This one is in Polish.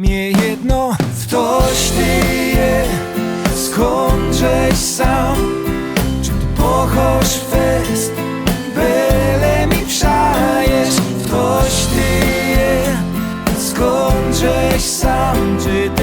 Mnie jedno, ktoś ty je, skądżeś sam? Czy to pochosz fest, byle mi przajesz? Ktoś ty je, skądżeś sam? Czy